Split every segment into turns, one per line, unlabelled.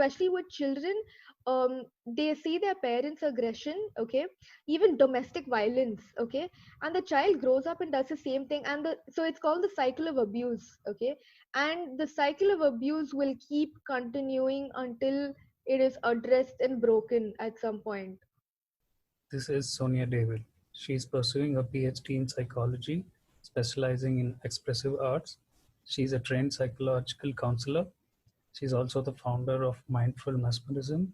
especially with children, they see their parents' aggression, okay, even domestic violence, okay, and the child grows up and does the same thing, and so it's called the cycle of abuse, okay, and the cycle of abuse will keep continuing until it is addressed and broken at some point.
This is Sonia David. She is pursuing a PhD in psychology, specializing in expressive arts. She is a trained psychological counselor. She is also the founder of Mindful Mesmerism,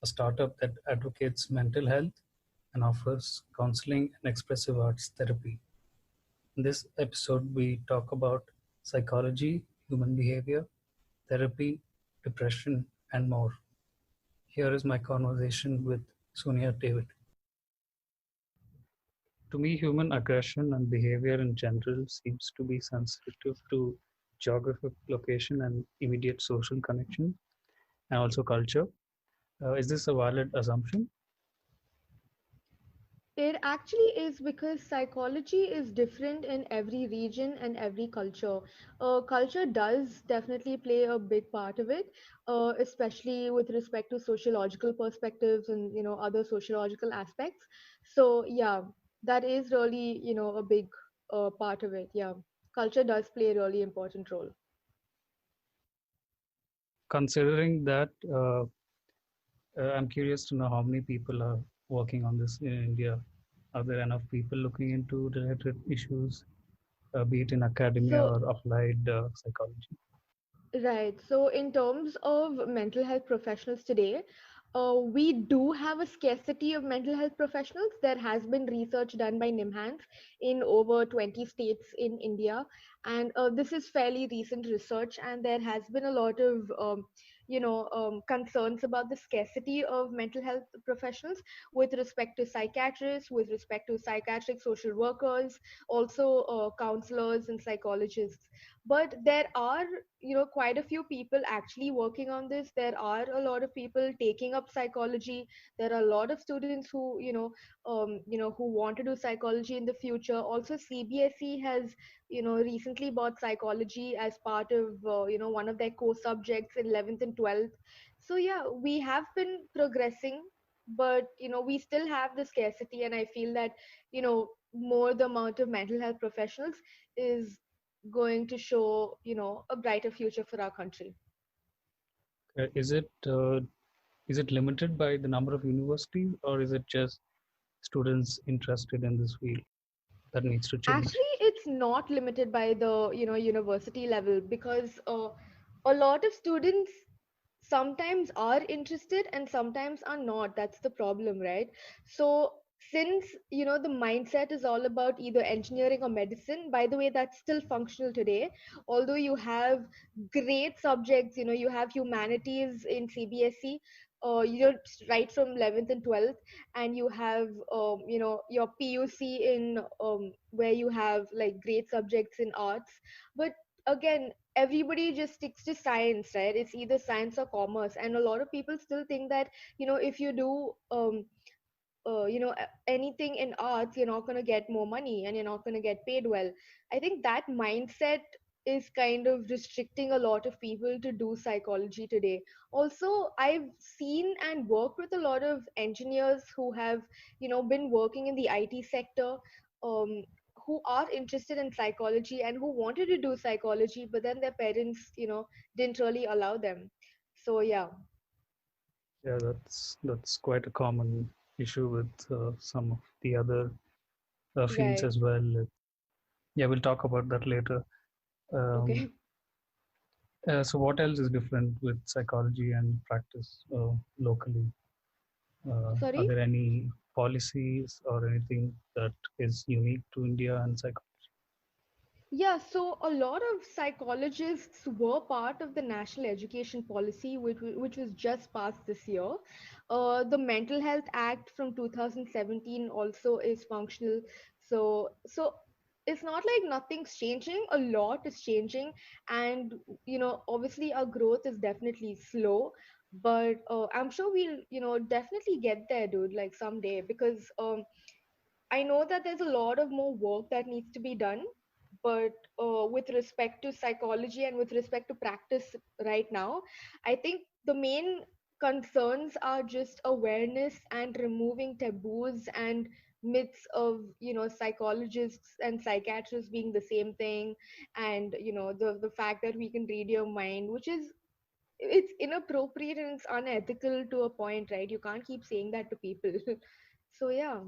a startup that advocates mental health and offers counseling and expressive arts therapy. In this episode, we talk about psychology, human behavior, therapy, depression, and more. Here is my conversation with Sonia David. To me, human aggression and behavior in general seems to be sensitive to geographic location and immediate social connection and also culture. Is this a valid assumption?
It actually is because psychology is different in every region and every culture. Culture does definitely play a big part of it, especially with respect to sociological perspectives and other sociological aspects. So yeah, that is really a big part of it. Yeah, culture does play a really important role.
Considering that, I'm curious to know how many people are working on this in India. Are there enough people looking into related issues, be it in academia
So
or applied psychology?
right. So, in terms of mental health professionals today, we do have a scarcity of mental health professionals. There has been research done by NIMHANS in over 20 states in India, and this is fairly recent research. And there has been a lot of concerns about the scarcity of mental health professionals with respect to psychiatrists, with respect to psychiatric social workers, also counselors and psychologists. But there are quite a few people actually working on this. There are a lot of people taking up psychology. There are a lot of students who who want to do psychology in the future. Also, CBSE has recently bought psychology as part of one of their core subjects in 11th and 12th. So yeah, we have been progressing, but we still have the scarcity, and I feel that more the amount of mental health professionals is going to show a brighter future for our country.
Uh, Is it uh, is it limited by the number of universities, or is it just students interested in this field that needs to change?
Actually, it's not limited by the university level, because a lot of students sometimes are interested and sometimes are not. That's the problem, right? So since the mindset is all about either engineering or medicine, by the way, that's still functional today. Although you have great subjects, you have humanities in CBSE, right from 11th and 12th, and you have your PUC in where you have like great subjects in arts. But again, everybody just sticks to science, right? It's either science or commerce, and a lot of people still think that if you do anything in arts, you're not going to get more money and you're not going to get paid well. I think that mindset is kind of restricting a lot of people to do psychology today. Also, I've seen and worked with a lot of engineers who have been working in the IT sector, um, who are interested in psychology and who wanted to do psychology, but then their parents didn't really allow them. So yeah.
Yeah, that's quite a common issue with some of the other fields
Right.
as well. Yeah, we'll talk about that later. Um,
Okay.
so, what else is different with psychology and practice locally? Are
Sorry.
there any policies or anything that is unique to India and psychology?
Yeah, so a lot of psychologists were part of the national education policy, which was just passed this year. The Mental Health Act from 2017 also is functional. So it's not like nothing's changing. A lot is changing, and obviously our growth is definitely slow. But I'm sure we'll definitely get there, dude. Like someday, because I know that there's a lot of more work that needs to be done, but with respect to psychology and with respect to practice right now, I think the main concerns are just awareness and removing taboos and myths of, psychologists and psychiatrists being the same thing, and the fact that we can read your mind, which is, it's inappropriate and it's unethical to a point, right? You can't keep saying that to people. So yeah,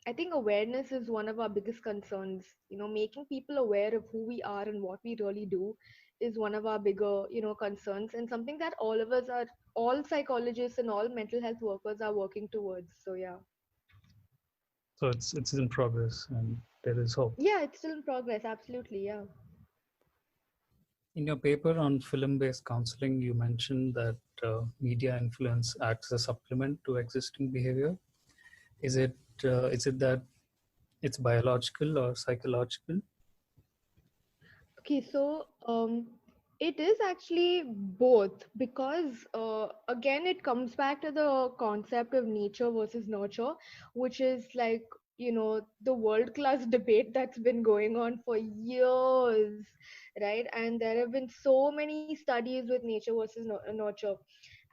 I think awareness is one of our biggest concerns. Making people aware of who we are and what we really do is one of our bigger, concerns, and something that all psychologists and all mental health workers are working towards. So yeah.
So it's in progress, and there is hope.
Yeah, it's still in progress. Absolutely. Yeah.
In your paper on film-based counseling, you mentioned that media influence acts as a supplement to existing behavior. Is it that it's biological or psychological?
Okay, so it is actually both, because again, it comes back to the concept of nature versus nurture, which is like, the world class debate that's been going on for years, right? And there have been so many studies with nature versus nurture.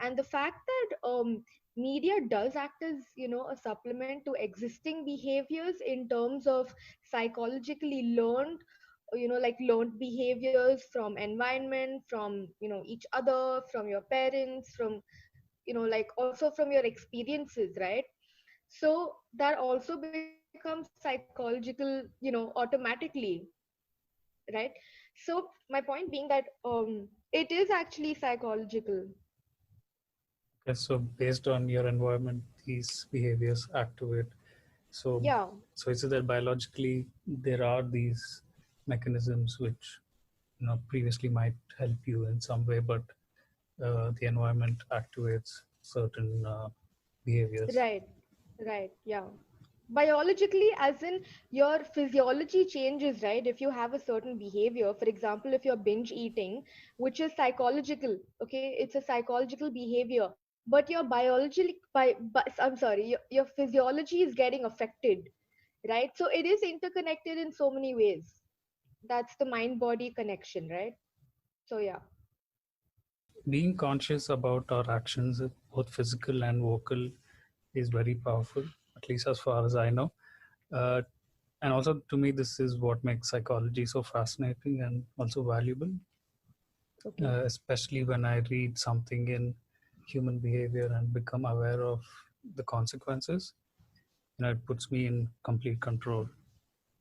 And the fact that media does act as, a supplement to existing behaviors in terms of psychologically learned, like learned behaviors from environment, from each other, from your parents, from like also from your experiences, right? So that also becomes psychological, automatically, right? So my point being that it is actually psychological.
Okay, so based on your environment, these behaviors activate. So,
Yeah.
so is it that biologically there are these mechanisms which previously might help you in some way, but the environment activates certain behaviors?
Right, right, yeah. Biologically, as in your physiology changes, right? If you have a certain behavior, for example, if you're binge eating, which is psychological, okay, it's a psychological behavior, but your I'm sorry, your physiology is getting affected, right? So it is interconnected in so many ways. That's the mind body connection, right? So yeah.
Being conscious about our actions, both physical and vocal, is very powerful, at least as far as I know. Uh, and also, to me, this is what makes psychology so fascinating and also valuable,
Okay.
especially when I read something in human behavior and become aware of the consequences. It puts me in complete control.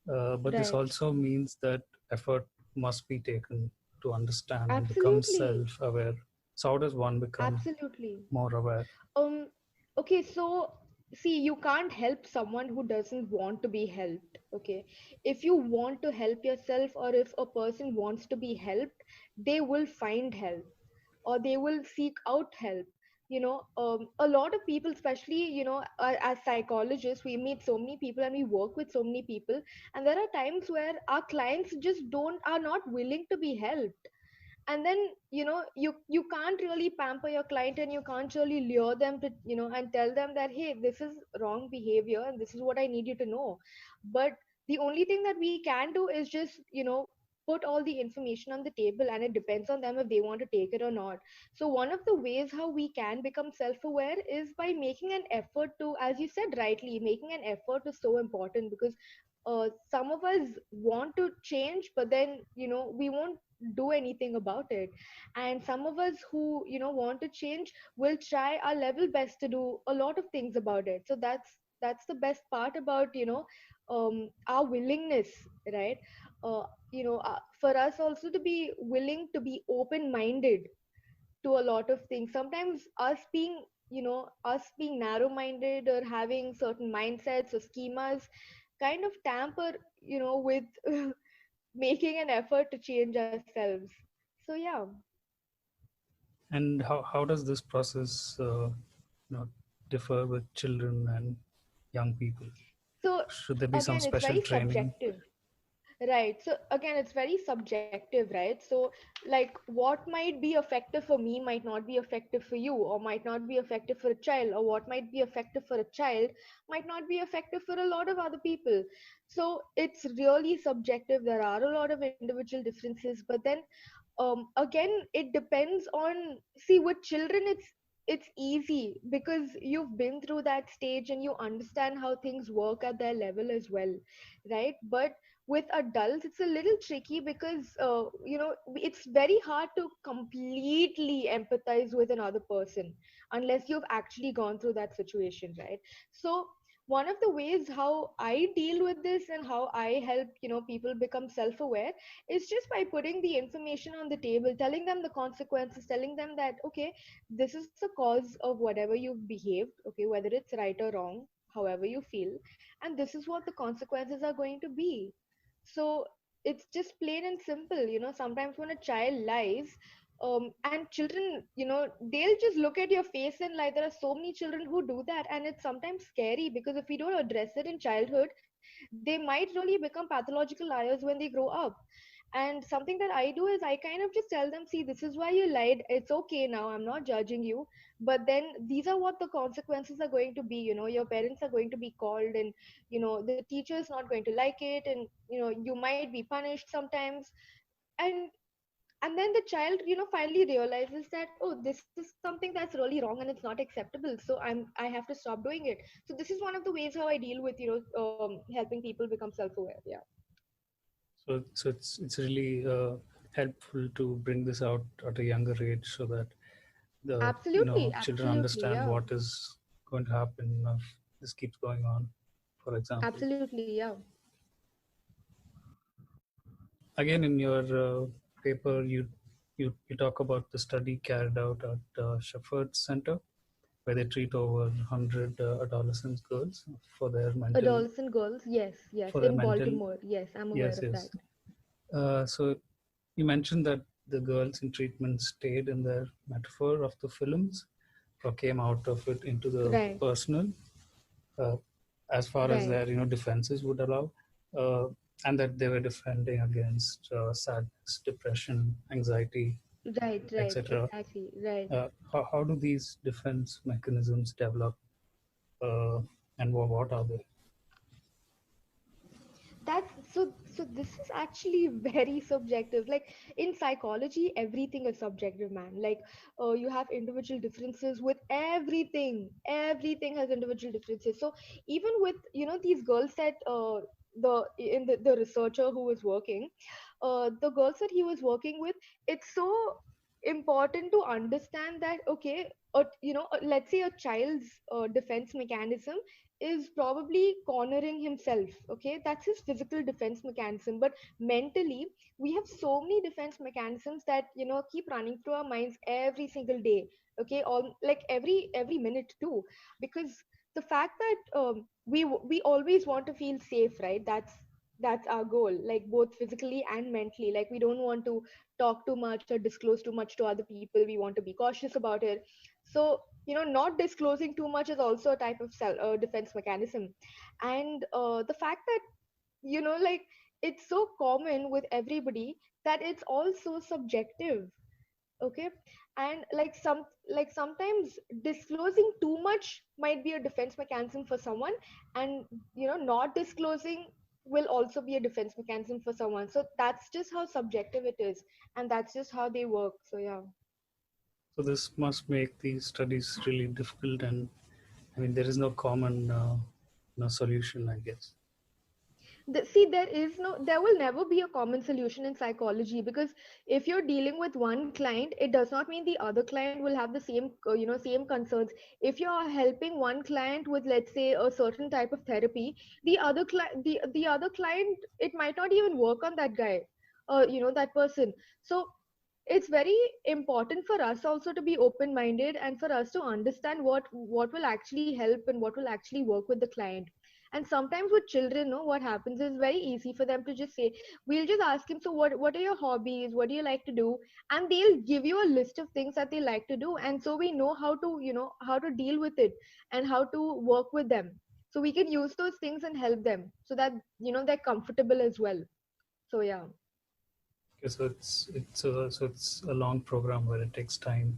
But this
Right.
also means that effort must be taken to understand and become
Absolutely.
self-aware. So how does one become
Absolutely.
more aware?
Um, okay, so see, you can't help someone who doesn't want to be helped. Okay, if you want to help yourself, or if a person wants to be helped, they will find help, or they will seek out help. A lot of people, especially, as psychologists, we meet so many people and we work with so many people, and there are times where our clients just don't are not willing to be helped. And then you can't really pamper your client, and you can't really lure them to, and tell them that, hey, this is wrong behavior and this is what I need you to know. But the only thing that we can do is just, put all the information on the table, and it depends on them if they want to take it or not. So one of the ways how we can become self-aware is by making an effort to, as you said rightly, making an effort is so important, because some of us want to change, but then we won't do anything about it. And some of us who want to change will try our level best to do a lot of things about it. So that's the best part about, our willingness, right? For us also to be willing to be open minded to a lot of things. Sometimes us being narrow minded, or having certain mindsets or schemas, kind of tamper, with making an effort to change ourselves. So yeah.
And how does this process differ with children and young people?
So
Should there be some
again, it's
special
very
training?
subjective. Right. So again, it's very subjective, right? So, like, what might be effective for me might not be effective for you, or might not be effective for a child, or what might be effective for a child might not be effective for a lot of other people. So it's really subjective. There are a lot of individual differences, but then again, it depends on, see, with children, it's easy because you've been through that stage and you understand how things work at their level as well, right? But with adults it's a little tricky because it's very hard to completely empathize with another person unless you've actually gone through that situation, right? So one of the ways how I deal with this and how I help people become self-aware is just by putting the information on the table, telling them the consequences, telling them that okay, this is the cause of whatever you've behaved, okay, whether it's right or wrong, however you feel, and this is what the consequences are going to be. So it's just plain and simple. Sometimes when a child lies, and children, they'll just look at your face and lie. There are so many children who do that, and it's sometimes scary because if we don't address it in childhood, they might really become pathological liars when they grow up. And something that I do is I kind of just tell them, see, this is why you lied. It's okay now. I'm not judging you. But then these are what the consequences are going to be. Your parents are going to be called, and, the teacher is not going to like it. And, you might be punished sometimes. And and then the child finally realizes that, oh, this is something that's really wrong and it's not acceptable, so I have to stop doing it. So this is one of the ways how I deal with helping people become self-aware. Yeah.
So it's really helpful to bring this out at a younger age so that the
Absolutely,
children
absolutely,
understand
yeah.
what is going to happen if this keeps going on. For example,
Absolutely, yeah.
again in your paper, you talk about the study carried out at Shepherd Center, where they treat over 100 adolescent girls for their mental
Adolescent girls, yes, yes,
for their
in
mental
Baltimore, yes, I'm aware
yes,
of
yes.
that.
So you mentioned that the girls in treatment stayed in their metaphor of the films or came out of it into the
Right,
personal, uh, as far as
right,
their defenses would allow, uh, and that they were defending against sadness, depression, anxiety,
right,
etc.
exactly, right.
How do these defense mechanisms develop, uh, and what are they?
That's so this is actually very subjective. Like in psychology everything is subjective, man. Like you have individual differences with everything has individual differences. So even with these girls that the researcher who was working, the girls that he was working with, it's so important to understand that okay, let's say a child's defense mechanism is probably cornering himself. Okay, that's his physical defense mechanism, but mentally we have so many defense mechanisms that keep running through our minds every single day. Okay, all like every minute too, because the fact that we always want to feel safe, right? That's our goal, like both physically and mentally. Like we don't want to talk too much or disclose too much to other people. We want to be cautious about it. So not disclosing too much is also a type of defense mechanism. And the fact that like it's so common with everybody that it's also subjective. Okay, and like sometimes disclosing too much might be a defense mechanism for someone, and not disclosing will also be a defense mechanism for someone. So that's just how subjective it is, and that's just how they work. So yeah.
So this must make these studies really difficult, and I mean there is no common solution, I guess.
See, there will never be a common solution in psychology, because if you're dealing with one client, it does not mean the other client will have the same same concerns. If you're helping one client with, let's say, a certain type of therapy, the other client, it might not even work on that guy, that person. So it's very important for us also to be open minded, and for us to understand what will actually help and what will actually work with the client. And sometimes with children, no, what happens is very easy for them to just say, we'll just ask him, so what are your hobbies, what do you like to do? And they'll give you a list of things that they like to do, and so we know how to how to deal with it and how to work with them. So we can use those things and help them so that they're comfortable as well. So yeah.
Okay, so it's a long program where it takes time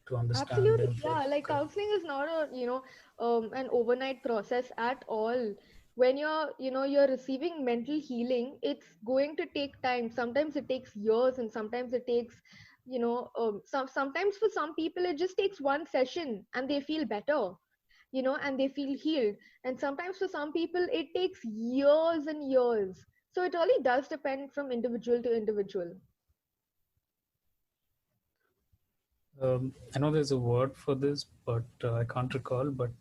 to understand
Absolutely,
and for
yeah. Like
correct.
counseling is not an overnight process at all. When you're receiving mental healing, it's going to take time. Sometimes it takes years, and sometimes it takes sometimes for some people it just takes one session and they feel better, and they feel healed. And sometimes for some people it takes years and years. So it really does depend from individual to individual.
I know there's a word for this, but I can't recall. But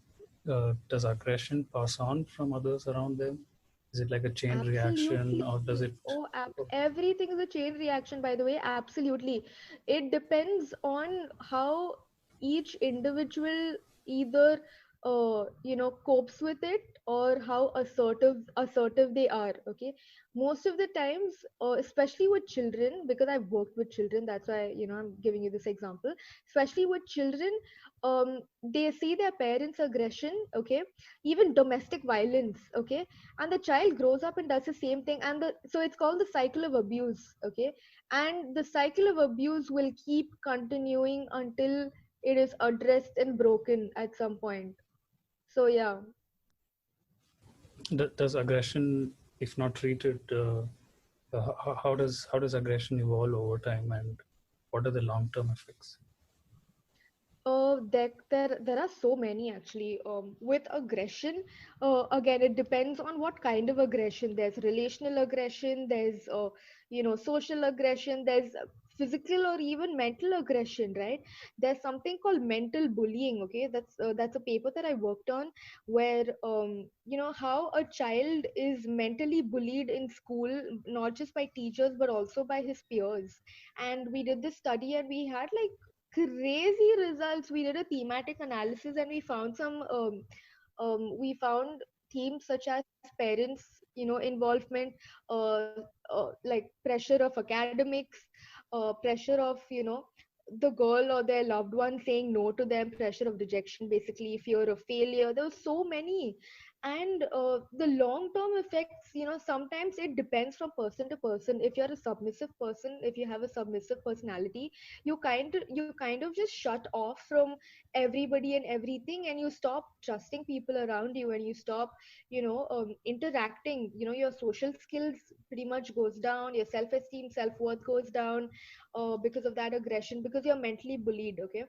does aggression pass on from others around them? Is it like a chain reaction, or does
Absolutely.
it?
Oh, everything is a chain reaction, by the way. Absolutely. It depends on how each individual either copes with it, or how assertive they are. Okay. Most of the times, especially with children, because I've worked with children, that's why, I'm giving you this example. Especially with children, they see their parents' aggression, okay, even domestic violence, okay, and the child grows up and does the same thing, and so it's called the cycle of abuse, okay. And the cycle of abuse will keep continuing until it is addressed and broken at some point. So yeah.
Does aggression, if not treated, how does aggression evolve over time, and what are the long-term effects?
There are so many actually. With aggression, again, it depends on what kind of aggression. There's relational aggression. There's social aggression. There's physical or even mental aggression, right? There's something called mental bullying. Okay, that's a paper that I worked on, where how a child is mentally bullied in school, not just by teachers but also by his peers. And we did this study, and we had like crazy results. We did a thematic analysis, and we found themes such as parents, involvement, like pressure of academics, pressure of the girl or their loved one saying no to them, pressure of rejection, basically fear of failure. There were so many. And the long term effects, sometimes it depends from person to person. If you're a submissive person, if you have a submissive personality, you kind of just shut off from everybody and everything, and you stop trusting people around you, and you stop interacting. Your social skills pretty much goes down, your self esteem, self worth goes down, because of that aggression, because you're mentally bullied, okay.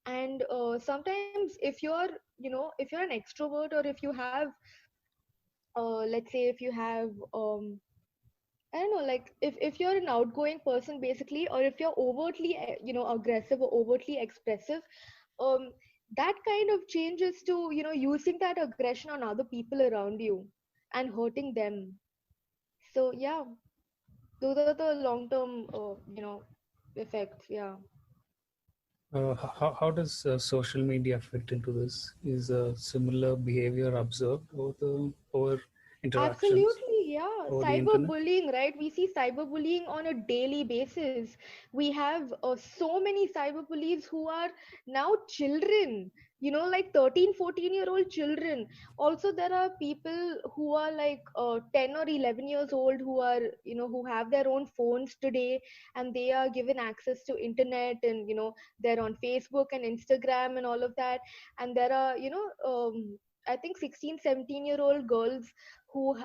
And sometimes if you're an extrovert, or if you have let's say if you have I don't know, like if you're an outgoing person basically, or if you're overtly aggressive or overtly expressive, um that kind of changes to using that aggression on other people around you and hurting them. So yeah, those are the long term effects. Yeah.
How does social media fit into this? Is a similar behavior observed over interactions
Absolutely, yeah.
over the internet?
Cyberbullying, right? We see cyberbullying on a daily basis. We have so many cyberbullies who are now children, like 13, 14-year-old children. Also, there are people who are like 10 or 11 years old, who are, who have their own phones today, and they are given access to internet, and, they're on Facebook and Instagram and all of that. And there are, I think 16, 17-year-old girls who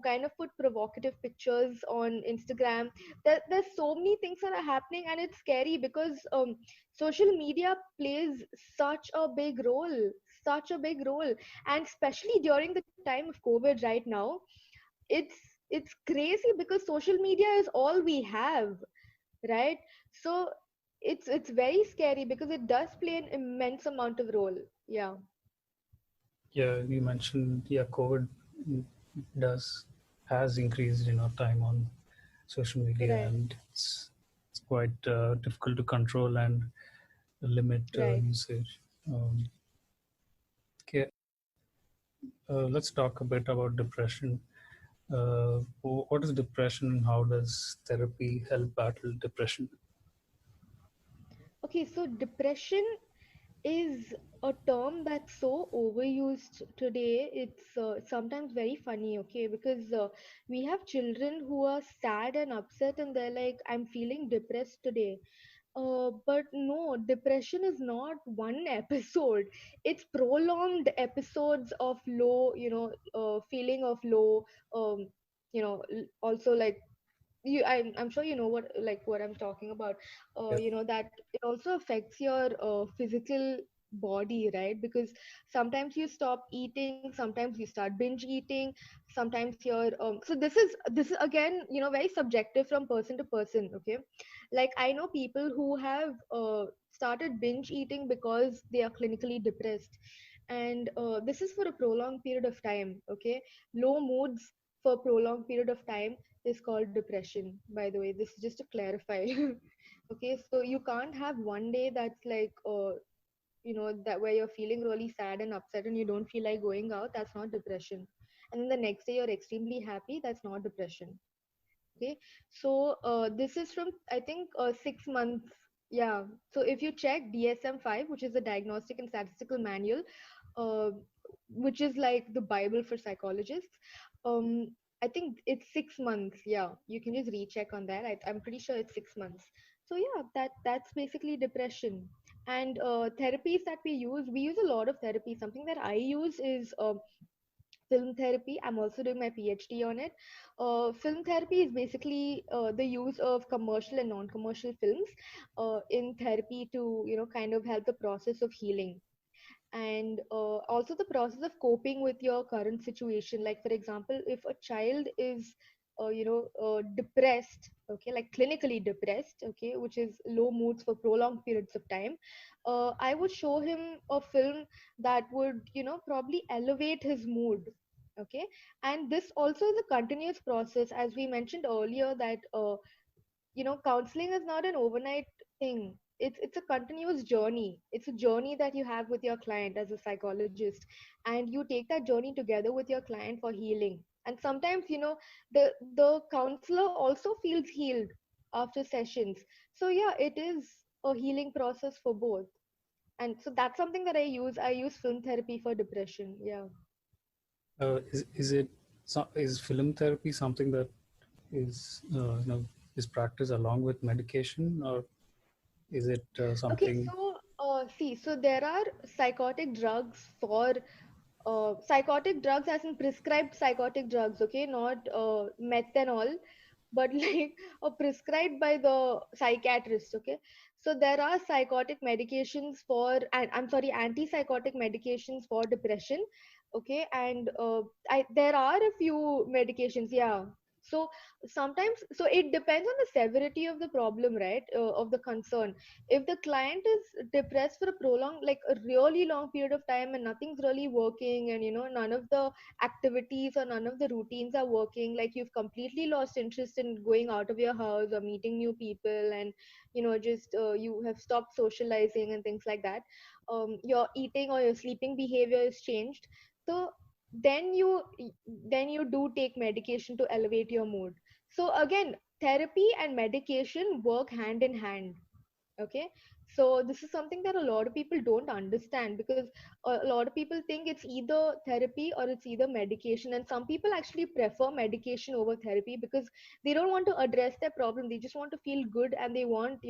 kind of put provocative pictures on Instagram. There's so many things that are happening, and it's scary because social media plays such a big role, and especially during the time of COVID right now. It's crazy because social media is all we have, right? So it's very scary because it does play an immense amount of role. Yeah.
Yeah, you mentioned, yeah, COVID does has increased time on social media,
Right.
and it's quite difficult to control and limit
Right.
usage. Okay, let's talk a bit about depression. What is depression, and how does therapy help battle depression?
Okay, so depression is a term that's so overused today. It's sometimes very funny, okay, because we have children who are sad and upset, and they're like, I'm feeling depressed today. But no, depression is not one episode. It's prolonged episodes of low, feeling of low, also like I'm sure you know what I'm talking about.
Yeah.
That it also affects your physical body, right? Because sometimes you stop eating, sometimes you start binge eating, sometimes you're so this is again, very subjective from person to person. Okay, like I know people who have started binge eating because they are clinically depressed, and this is for a prolonged period of time. Okay, low moods for prolonged period of time is called depression, by the way. This is just to clarify. Okay, so you can't have one day that's like that where you're feeling really sad and upset and you don't feel like going out. That's not depression. And then the next day you're extremely happy. That's not depression. Okay, so this is from, I think, 6 months. Yeah, so if you check DSM-5, which is the Diagnostic and Statistical Manual, uh, which is like the Bible for psychologists, um I think it's 6 months. Yeah, you can just recheck on that. I'm pretty sure it's 6 months. So yeah, that's basically depression. And therapies that we use a lot of therapy. Something that I use is film therapy. I'm also doing my PhD on it. Film therapy is basically the use of commercial and non-commercial films in therapy to kind of help the process of healing, and also the process of coping with your current situation. Like for example, if a child is depressed, okay, like clinically depressed, okay, which is low moods for prolonged periods of time, I would show him a film that would probably elevate his mood. Okay, and this also is a continuous process, as we mentioned earlier, that counseling is not an overnight thing. It's a continuous journey. It's a journey that you have with your client as a psychologist, and you take that journey together with your client for healing. And sometimes the counselor also feels healed after sessions. So yeah, it is a healing process for both. And so that's something that I use film therapy for depression. Yeah.
Is it is film therapy something that is is practiced along with medication, or is it
Okay,
something?
so see, there are psychotic drugs for psychotic drugs, as in prescribed psychotic drugs, okay, not meth and all, but like prescribed by the psychiatrist. Okay, so there are psychotic medications for, and I'm sorry, antipsychotic medications for depression. Okay, and there are a few medications. Yeah. So sometimes, so it depends on the severity of the problem, right? Of the concern. If the client is depressed for a prolonged, like a really long period of time, and nothing's really working, and none of the activities or none of the routines are working, like you've completely lost interest in going out of your house or meeting new people, and just you have stopped socializing and things like that, your eating or your sleeping behavior is changed. So then you do take medication to elevate your mood. So again, therapy and medication work hand in hand. Okay, so this is something that a lot of people don't understand, because a lot of people think it's either therapy or it's either medication, and some people actually prefer medication over therapy because they don't want to address their problem. They just want to feel good, and they want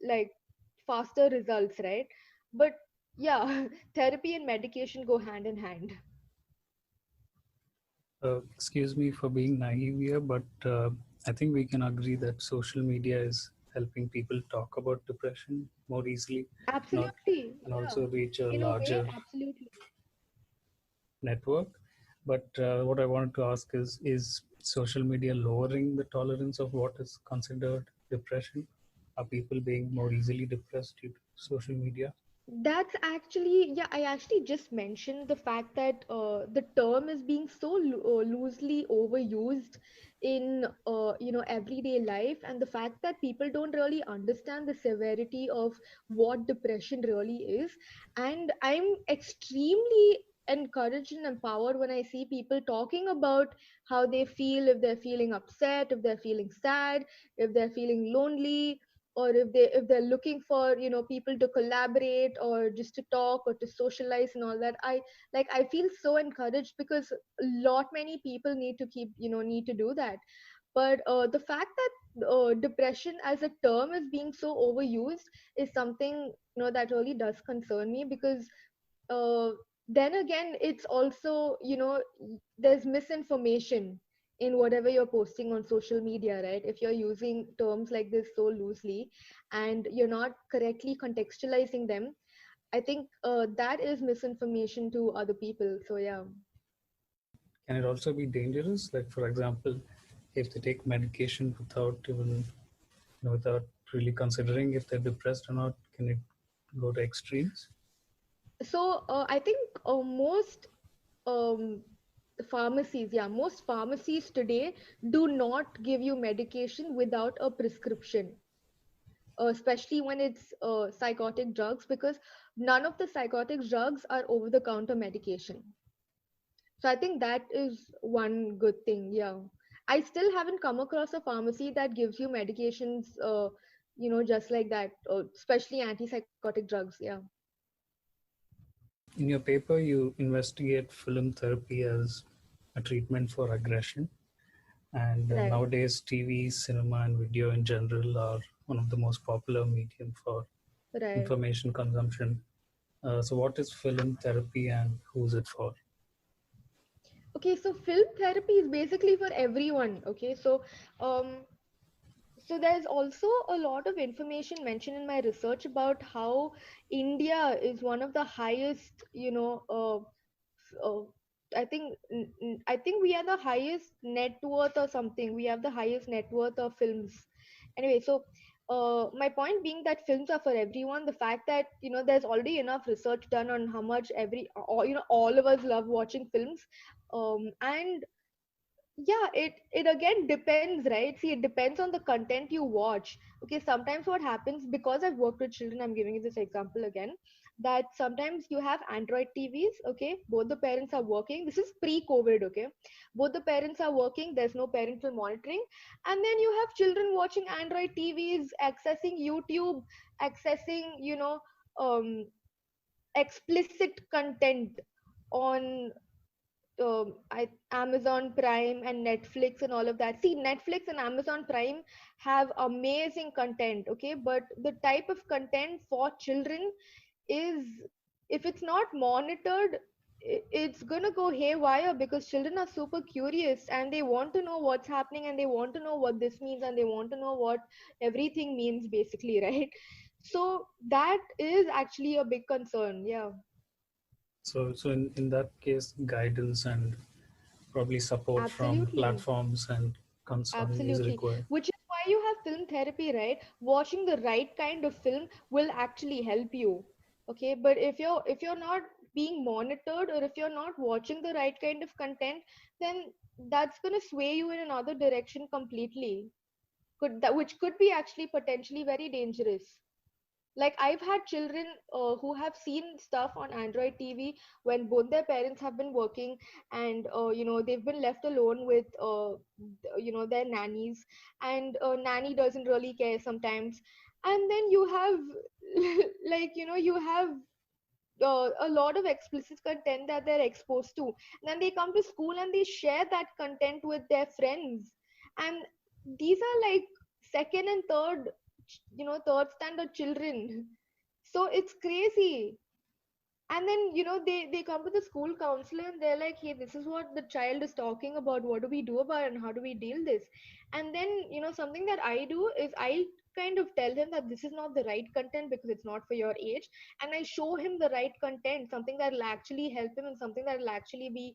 like faster results, right? But yeah, therapy and medication go hand in hand.
Excuse me for being naive here, but I think we can agree that social media is helping people talk about depression more easily, not
Absolutely,
and
yeah.
also reach a
In a way,
larger
absolutely.
network. But what I wanted to ask is social media lowering the tolerance of what is considered depression? Are people being more easily depressed due to social media?
That's actually, yeah, I actually just mentioned the fact that the term is being so loosely overused in everyday life, and the fact that people don't really understand the severity of what depression really is. And I'm extremely encouraged and empowered when I see people talking about how they feel, if they're feeling upset, if they're feeling sad, if they're feeling lonely, or if they're looking for people to collaborate or just to talk or to socialize and all that. I feel so encouraged, because a lot many people need to do that. But the fact that depression as a term is being so overused is something that really does concern me, because uh, then again, it's also there's misinformation in whatever you're posting on social media, right? If you're using terms like this so loosely and you're not correctly contextualizing them, I think that is misinformation to other people. So yeah.
Can it also be dangerous? Like, for example, if they take medication without even, without really considering if they're depressed or not, can it go to extremes?
So I think most um, pharmacies, yeah, most pharmacies today do not give you medication without a prescription, especially when it's psychotic drugs, because none of the psychotic drugs are over the counter medication. So I think that is one good thing. Yeah. I still haven't come across a pharmacy that gives you medications, just like that, especially antipsychotic drugs. Yeah.
In your paper, you investigate film therapy as a treatment for aggression. And
Right.
nowadays, TV, cinema, and video in general are one of the most popular medium for
Right.
information consumption. So, what is film therapy and who's it for?
Okay, so film therapy is basically for everyone. Okay, um, so there's also a lot of information mentioned in my research about how India is one of the highest, uh, I think we are the highest net worth or something. We have the highest net worth of films. Anyway, so my point being that films are for everyone. The fact that there's already enough research done on how much all of us love watching films, and yeah, it again depends, right? See, it depends on the content you watch. Okay, sometimes what happens, because I've worked with children, I'm giving you this example again, that sometimes you have Android TVs. Okay, both the parents are working. This is pre-COVID. Okay, both the parents are working, there's no parental monitoring, and then you have children watching Android TVs, accessing YouTube, accessing um explicit content on Amazon Prime and Netflix and all of that. See, Netflix and Amazon Prime have amazing content, okay? But the type of content for children is, if it's not monitored, it's gonna go haywire, because children are super curious and they want to know what's happening, and they want to know what this means, and they want to know what everything means, basically, right? So that is actually a big concern. Yeah.
So in that case, guidance and probably support from
Absolutely.
platforms and counseling is
Absolutely.
required.
Which is why you have film therapy, right? Watching the right kind of film will actually help you. Okay, but if you're not being monitored, or if you're not watching the right kind of content, then that's gonna sway you in another direction completely. Which could be actually potentially very dangerous. Like, I've had children who have seen stuff on Android TV when both their parents have been working, and they've been left alone with their nannies, and nanny doesn't really care sometimes, and then you have like you have a lot of explicit content that they're exposed to. Then they come to school and they share that content with their friends, and these are like second and third standard children. So it's crazy. And then they come to the school counselor and they're like, hey, this is what the child is talking about, what do we do about it and how do we deal this? And then something that I do is I kind of tell him that this is not the right content because it's not for your age, and I show him the right content, something that will actually help him and something that will actually be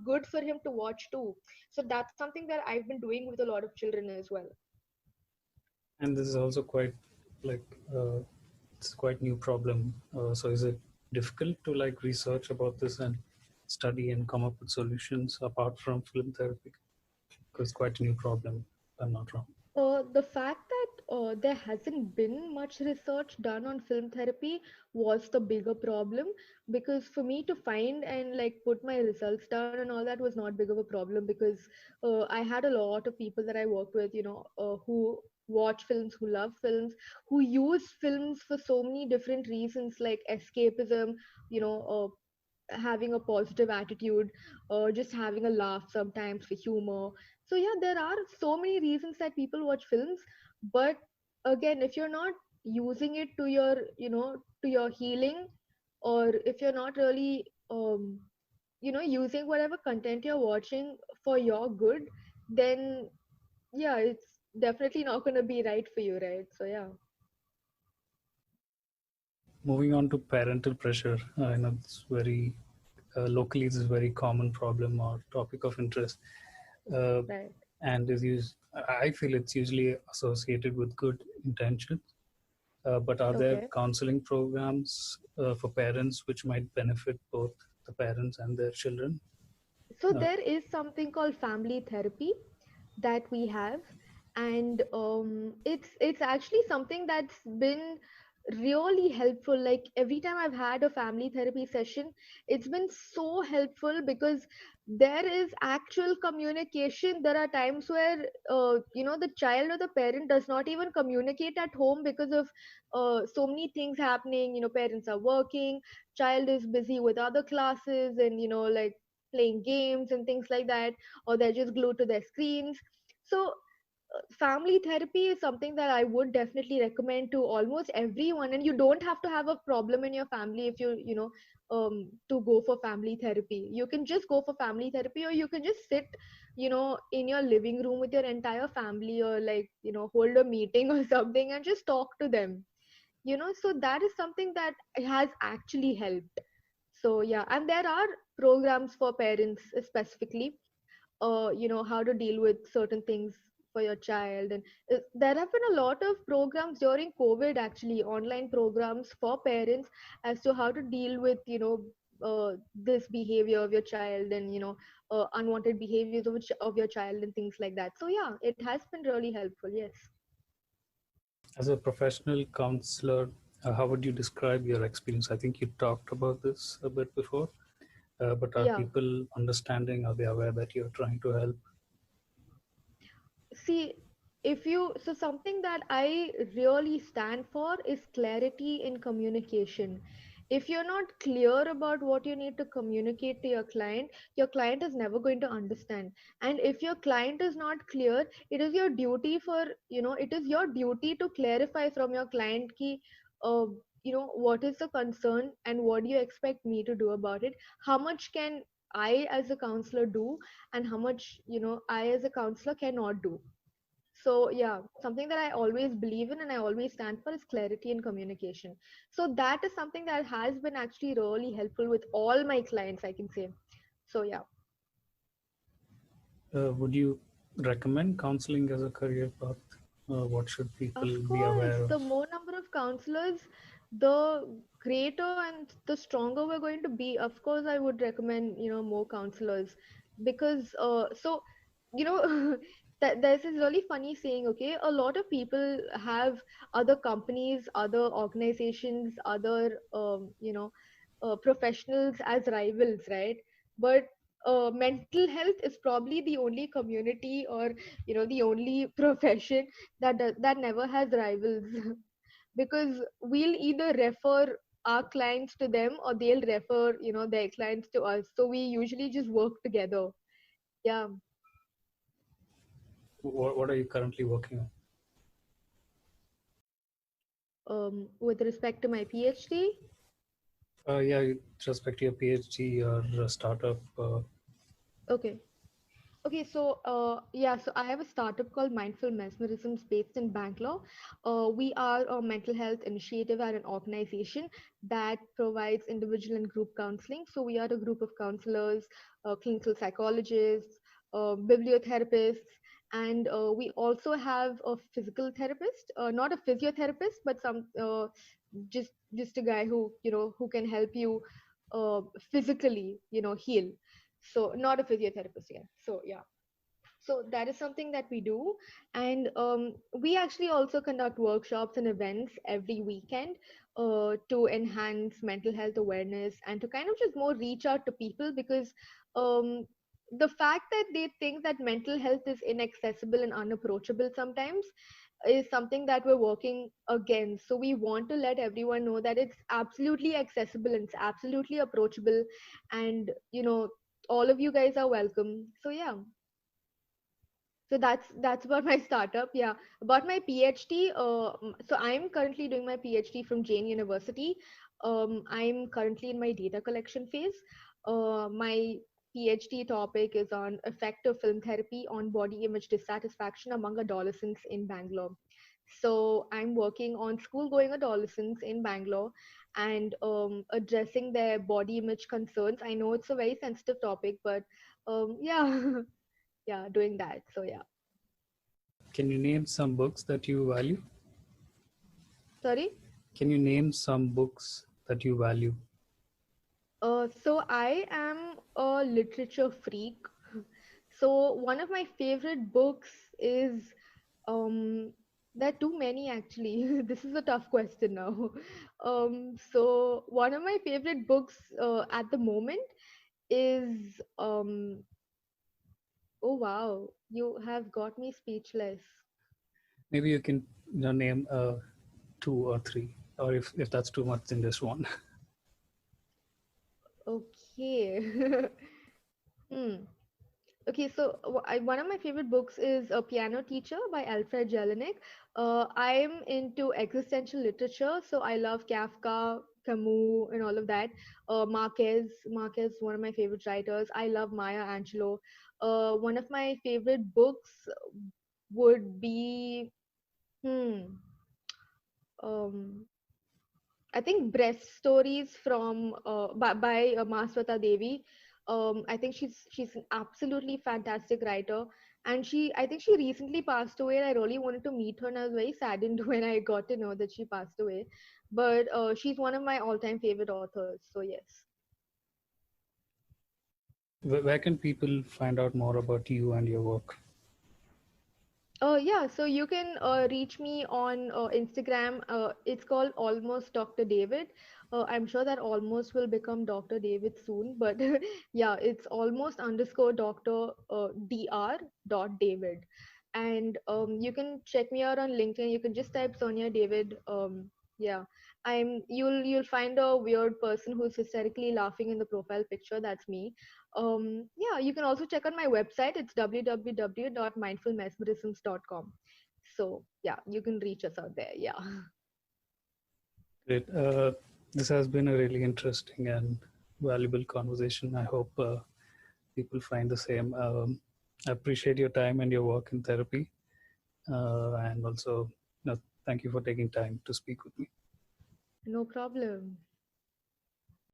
good for him to watch too. So that's something that I've been doing with a lot of children as well.
And this is also quite like it's quite new problem. So is it difficult to like research about this and study and come up with solutions apart from film therapy? Because it's quite a new problem, if I'm not wrong.
The fact that there hasn't been much research done on film therapy was the bigger problem, because for me to find and like put my results down and all that was not big of a problem, because I had a lot of people that I worked with, who watch films, who love films, who use films for so many different reasons, like escapism, having a positive attitude, just having a laugh sometimes for humor. So yeah, there are so many reasons that people watch films, but again, if you're not using it to your to your healing, or if you're not really using whatever content you're watching for your good, then yeah, it's definitely not going to be right for you, right? So yeah.
Moving on to parental pressure, I know it's very locally this is a very common problem or topic of interest, uh,
Right.
and is used. I feel it's usually associated with good intentions. But are there
Okay.
counseling programs for parents which might benefit both the parents and their children?
So
Uh,
there is something called family therapy that we have, and it's actually something that's been really helpful. Like every time I've had a family therapy session, it's been so helpful because there is actual communication. There are times where the child or the parent does not even communicate at home because of so many things happening. Parents are working, child is busy with other classes, and like playing games and things like that, or they're just glued to their screens. So family therapy is something that I would definitely recommend to almost everyone, and you don't have to have a problem in your family if to go for family therapy. You can just go for family therapy, or you can just sit in your living room with your entire family, or like hold a meeting or something and just talk to them. So that is something that has actually helped. So yeah, and there are programs for parents specifically, how to deal with certain things for your child. And there have been a lot of programs during COVID, actually online programs for parents as to how to deal with this behavior of your child, and unwanted behaviors of your child and things like that. So yeah, it has been really helpful. Yes.
as a professional counselor, how would you describe your experience? I think you talked about this a bit before, but are
Yeah.
people understanding? Are they aware that you're trying to help?
See, if you so something that I really stand for is clarity in communication. If you're not clear about what you need to communicate to your client is never going to understand. And if your client is not clear, it is your duty to clarify from your client ki, uh, what is the concern and what do you expect me to do about it. How much can I as a counselor do, and how much I as a counselor cannot do. So yeah, something that I always believe in and I always stand for is clarity and communication. So that is something that has been actually really helpful with all my clients, I can say. So yeah.
Would you recommend counseling as a career path? What should
Of
people be
course,
aware of?
the more number of counselors, the greater and the stronger we're going to be. Of course, I would recommend, more counselors, because that there's this really funny saying, okay? A lot of people have other companies, other organizations, other professionals as rivals, right? But mental health is probably the only community, or the only profession that never has rivals. Because we'll either refer our clients to them, or they'll refer their clients to us, so we usually just work together. Yeah.
What are you currently working on?
With respect to my PhD.
Yeah, with respect to your PhD or startup.
Okay. Okay, so yeah, so I have a startup called Mindful Mesmerisms based in Bangalore. We are a mental health initiative and an organization that provides individual and group counseling. So we are a group of counselors, clinical psychologists, bibliotherapists, and we also have a physical therapist, not a physiotherapist, but just a guy who can help you physically, heal. So not a physiotherapist, yeah. So yeah, so that is something that we do. And we actually also conduct workshops and events every weekend to enhance mental health awareness and to kind of just more reach out to people, because um, the fact that they think that mental health is inaccessible and unapproachable sometimes is something that we're working against. So we want to let everyone know that it's absolutely accessible and it's absolutely approachable, and all of you guys are welcome. So yeah, so that's about my startup. Yeah, about my PhD. So I'm currently doing my PhD from Jain University. I'm currently in my data collection phase. My PhD topic is on effective film therapy on body image dissatisfaction among adolescents in Bangalore. So I'm working on school going adolescents in Bangalore and addressing their body image concerns. I know it's a very sensitive topic, but yeah, yeah, doing that. So yeah.
Can you name some books that you value?
Sorry.
Can you name some books that you value?
So I am a literature freak. So one of my favorite books is um there are too many actually. This is a tough question now. So one of my favorite books at the moment is oh wow, you have got me speechless.
Maybe you can name two or three, or if that's too much, then just one.
Okay. Hmm. Okay, so one of my favorite books is A Piano Teacher by Alfred Jelinek. I'm into existential literature, so I love Kafka, Camus, and all of that. Marquez, one of my favorite writers. I love Maya Angelou. One of my favorite books would be, hmm, um, I think breast stories from by Maswata Devi. I think she's an absolutely fantastic writer, and I think she recently passed away. And I really wanted to meet her, and I was very saddened when I got to know that she passed away. But she's one of my all-time favorite authors. So yes.
Where can people find out more about you and your work?
Yeah, so you can reach me on Instagram. It's called Almost Dr. David. I'm sure that almost will become Dr. David soon, but yeah, it's almost underscore Dr. Dr. dot David. And you can check me out on LinkedIn. You can just type Sonia David. Yeah, you'll find a weird person who's hysterically laughing in the profile picture. That's me. Yeah, you can also check on my website. It's www.mindfulmesmerisms.com. So yeah, you can reach us out there. Yeah.
Great. This has been a really interesting and valuable conversation. I hope people find the same. I appreciate your time and your work in therapy, and also, thank you for taking time to speak with me.
No problem.